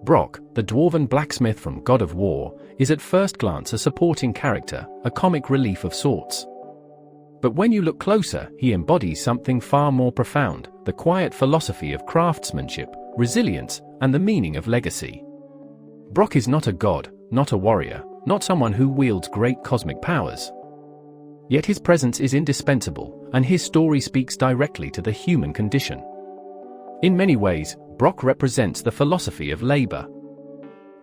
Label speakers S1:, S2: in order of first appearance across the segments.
S1: Brok, the dwarven blacksmith from God of War, is at first glance a supporting character, a comic relief of sorts. But when you look closer, he embodies something far more profound, the quiet philosophy of craftsmanship, resilience, and the meaning of legacy. Brok is not a god, not a warrior, not someone who wields great cosmic powers. Yet his presence is indispensable, and his story speaks directly to the human condition. In many ways, Brok represents the philosophy of labor.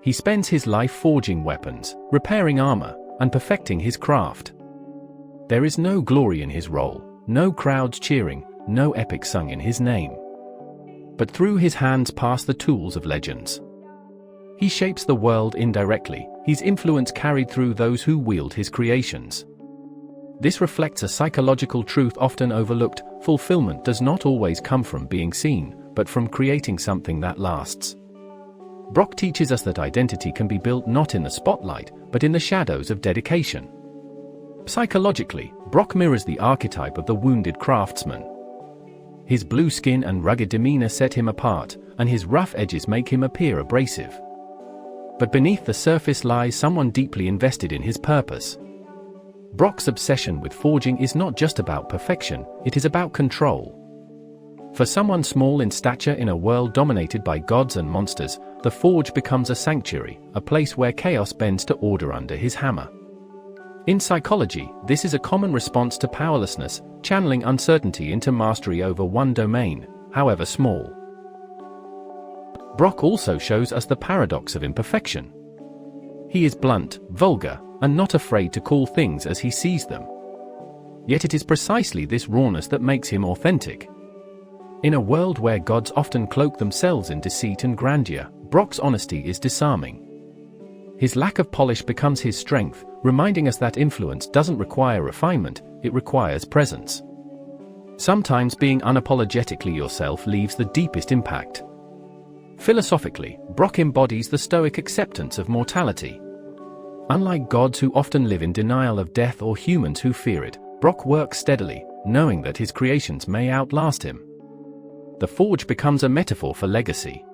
S1: He spends his life forging weapons, repairing armor, and perfecting his craft. There is no glory in his role, no crowds cheering, no epic sung in his name. But through his hands pass the tools of legends. He shapes the world indirectly, his influence carried through those who wield his creations. This reflects a psychological truth often overlooked: fulfillment does not always come from being seen, but from creating something that lasts. Brok teaches us that identity can be built not in the spotlight, but in the shadows of dedication. Psychologically, Brok mirrors the archetype of the wounded craftsman. His blue skin and rugged demeanor set him apart, and his rough edges make him appear abrasive. But beneath the surface lies someone deeply invested in his purpose. Brok's obsession with forging is not just about perfection, it is about control. For someone small in stature in a world dominated by gods and monsters, the forge becomes a sanctuary, a place where chaos bends to order under his hammer. In psychology, this is a common response to powerlessness, channeling uncertainty into mastery over one domain, however small. Brok also shows us the paradox of imperfection. He is blunt, vulgar, and not afraid to call things as he sees them. Yet it is precisely this rawness that makes him authentic. In a world where gods often cloak themselves in deceit and grandeur, Brok's honesty is disarming. His lack of polish becomes his strength, reminding us that influence doesn't require refinement, it requires presence. Sometimes being unapologetically yourself leaves the deepest impact. Philosophically, Brok embodies the stoic acceptance of mortality. Unlike gods who often live in denial of death or humans who fear it, Brok works steadily, knowing that his creations may outlast him. The forge becomes a metaphor for legacy.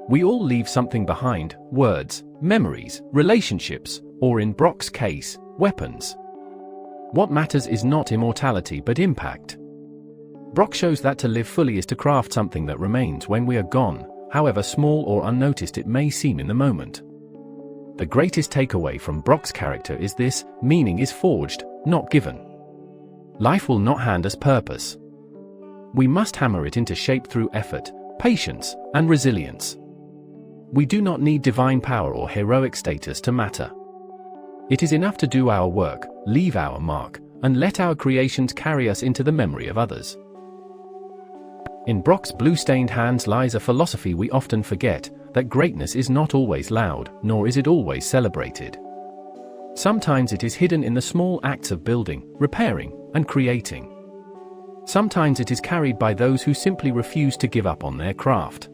S1: We all leave something behind: words, memories, relationships, or in Brok's case, weapons. What matters is not immortality but impact. Brok shows that to live fully is to craft something that remains when we are gone, however small or unnoticed it may seem in the moment. The greatest takeaway from Brok's character is this: meaning is forged, not given. Life will not hand us purpose. We must hammer it into shape through effort, patience, and resilience. We do not need divine power or heroic status to matter. It is enough to do our work, leave our mark, and let our creations carry us into the memory of others. In Brok's blue-stained hands lies a philosophy we often forget: that greatness is not always loud, nor is it always celebrated. Sometimes it is hidden in the small acts of building, repairing, and creating. Sometimes it is carried by those who simply refuse to give up on their craft.